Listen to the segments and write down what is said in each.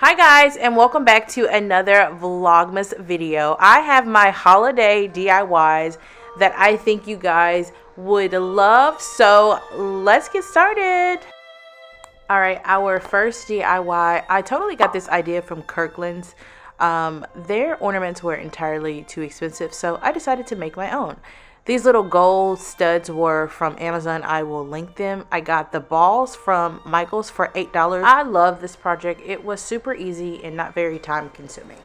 Hi guys, and welcome back to another Vlogmas video. I have my holiday DIYs that I think you guys would love, so let's get started. Alright, our first DIY, I totally got this idea from Kirkland's. Their ornaments were entirely too expensive, so I decided to make my own. These little gold studs were from Amazon. I will link them. I got the balls from Michael's for $8. I love this project. It was super easy and not very time consuming.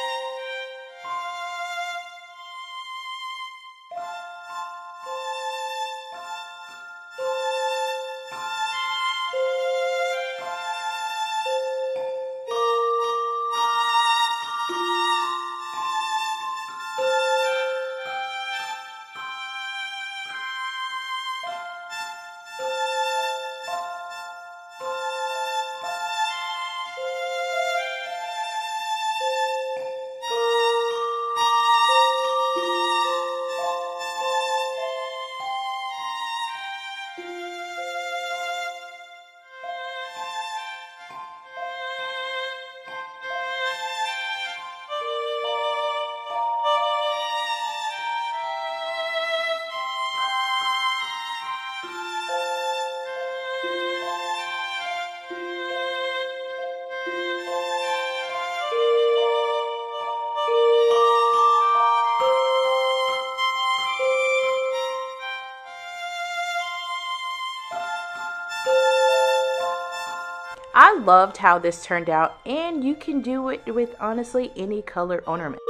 I loved how this turned out, and you can do it with honestly any color ornament.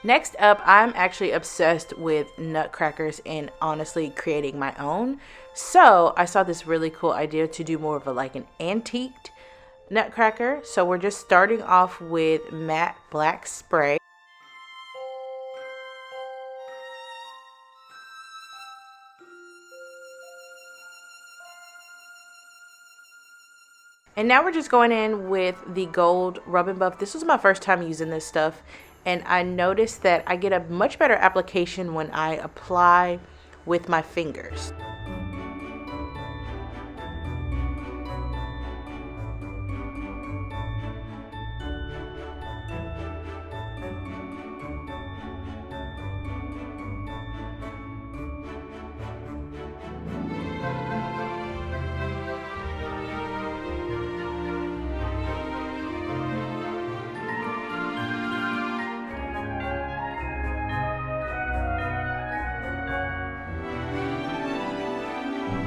Next up, I'm actually obsessed with nutcrackers and honestly creating my own. So I saw this really cool idea to do more of an antiqued nutcracker. So we're just starting off with matte black spray. And now we're just going in with the gold rub and buff. This was my first time using this stuff, and I noticed that I get a much better application when I apply with my fingers.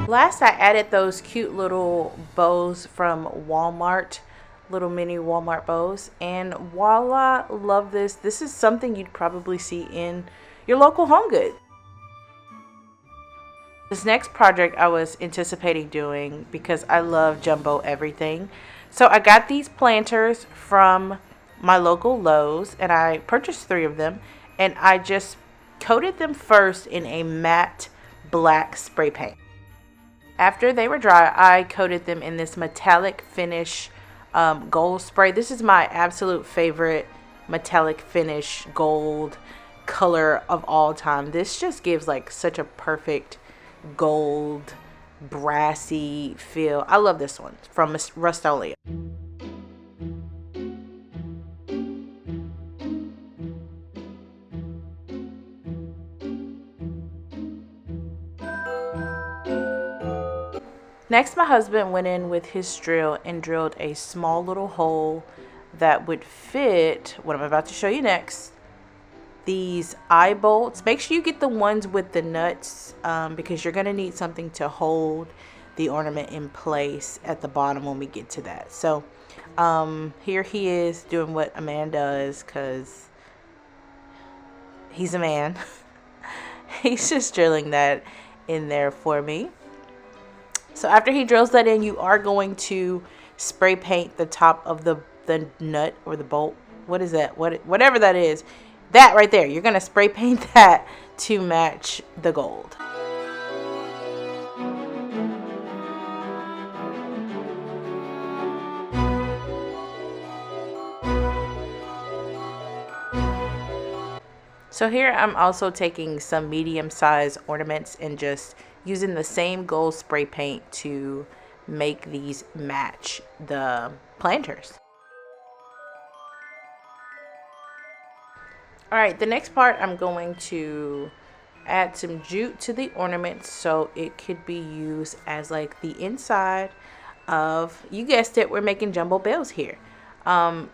Last, I added those cute little bows from Walmart, little mini Walmart bows, and voila, love this. This is something you'd probably see in your local home good. This next project I was anticipating doing because I love jumbo everything. So I got these planters from my local Lowe's, and I purchased 3 of them, and I just coated them first in a matte black spray paint. After they were dry, I coated them in this metallic finish gold spray. This is my absolute favorite metallic finish gold color of all time. This just gives such a perfect gold brassy feel. I love this one from Rust-Oleum. Next, my husband went in with his drill and drilled a small little hole that would fit what I'm about to show you next. These eye bolts. Make sure you get the ones with the nuts because you're going to need something to hold the ornament in place at the bottom when we get to that. So here he is doing what a man does because he's a man. He's just drilling that in there for me. So after he drills that in, you are going to spray paint the top of the nut or the bolt. What is that? Whatever that is. That right there. You're going to spray paint that to match the gold. So here I'm also taking some medium-sized ornaments and just using the same gold spray paint to make these match the planters. All right, the next part, I'm going to add some jute to the ornaments so it could be used as like the inside of, you guessed it, we're making jumbo bells here.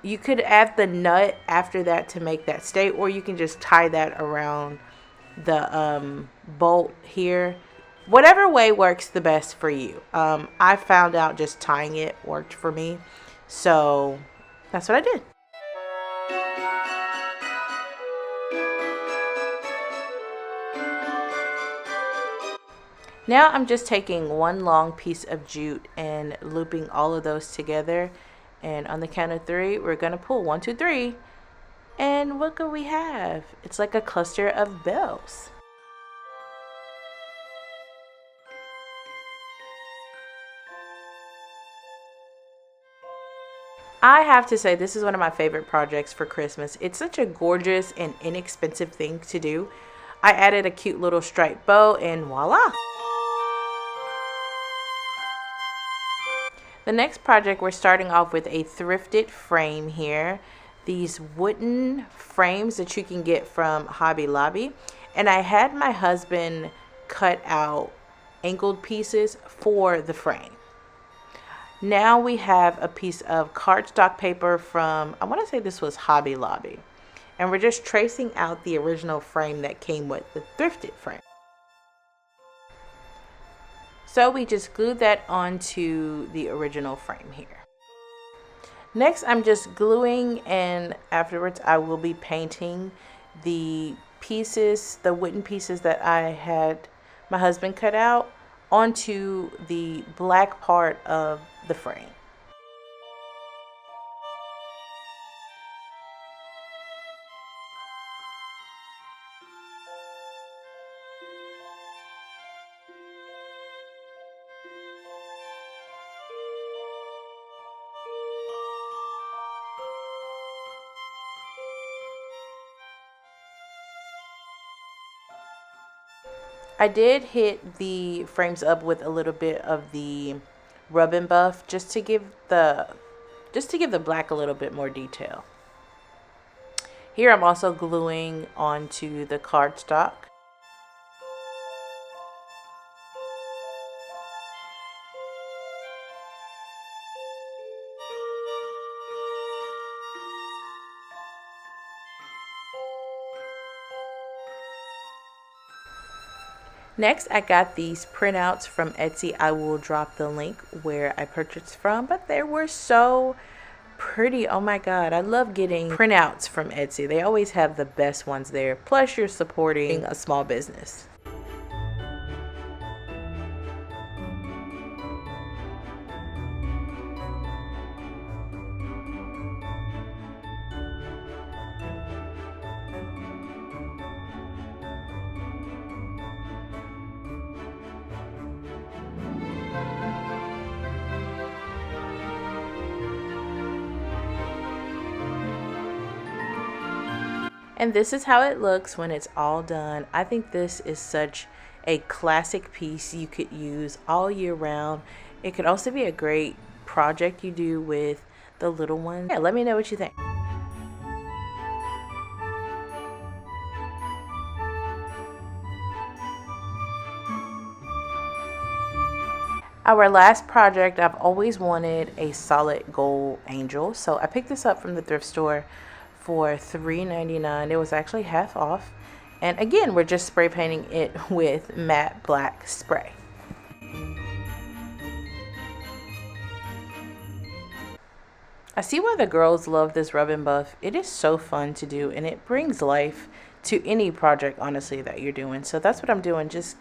You could add the nut after that to make that stay, or you can just tie that around the bolt here. Whatever way works the best for you. I found out just tying it worked for me, so that's what I did. Now I'm just taking one long piece of jute and looping all of those together, and on the count of 3 we're gonna pull 1, 2, 3, and look what we have. It's like a cluster of bells. I have to say, this is one of my favorite projects for Christmas. It's such a gorgeous and inexpensive thing to do. I added a cute little striped bow and voila! The next project, we're starting off with a thrifted frame here. These wooden frames that you can get from Hobby Lobby. And I had my husband cut out angled pieces for the frame. Now we have a piece of cardstock paper from, I want to say this was Hobby Lobby. And we're just tracing out the original frame that came with the thrifted frame. So we just glued that onto the original frame here. Next, I'm just gluing, and afterwards I will be painting the pieces, the wooden pieces that I had my husband cut out, onto the black part of the frame. I did hit the frames up with a little bit of the rub and buff just to give the black a little bit more detail. Here I'm also gluing onto the cardstock. Next, I got these printouts from Etsy. I will drop the link where I purchased from, but they were so pretty. Oh my god, I love getting printouts from Etsy. They always have the best ones there. Plus, you're supporting a small business. And this is how it looks when it's all done. I think this is such a classic piece you could use all year round. It could also be a great project you do with the little ones. Yeah, let me know what you think. Our last project, I've always wanted a solid gold angel, so I picked this up from the thrift store for $3.99. It was actually half off, and again, we're just spray painting it with matte black spray. I see why the girls love this rub and buff. It is so fun to do, and it brings life to any project, honestly, that you're doing. So that's what I'm doing, just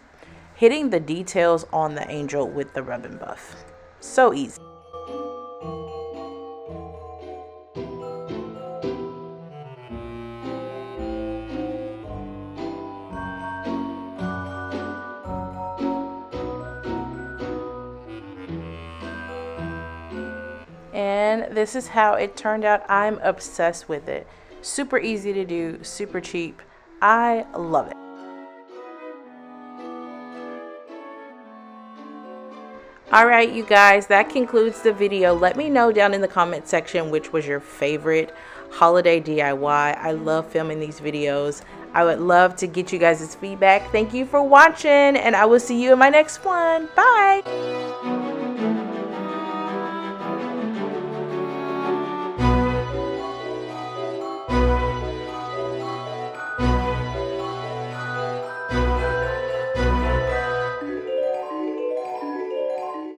hitting the details on the angel with the rub and buff. So easy. And this is how it turned out. I'm obsessed with it. Super easy to do, super cheap. I love it. All right, you guys, that concludes the video. Let me know down in the comment section which was your favorite holiday DIY. I love filming these videos. I would love to get you guys' feedback. Thank you for watching, and I will see you in my next one. Bye.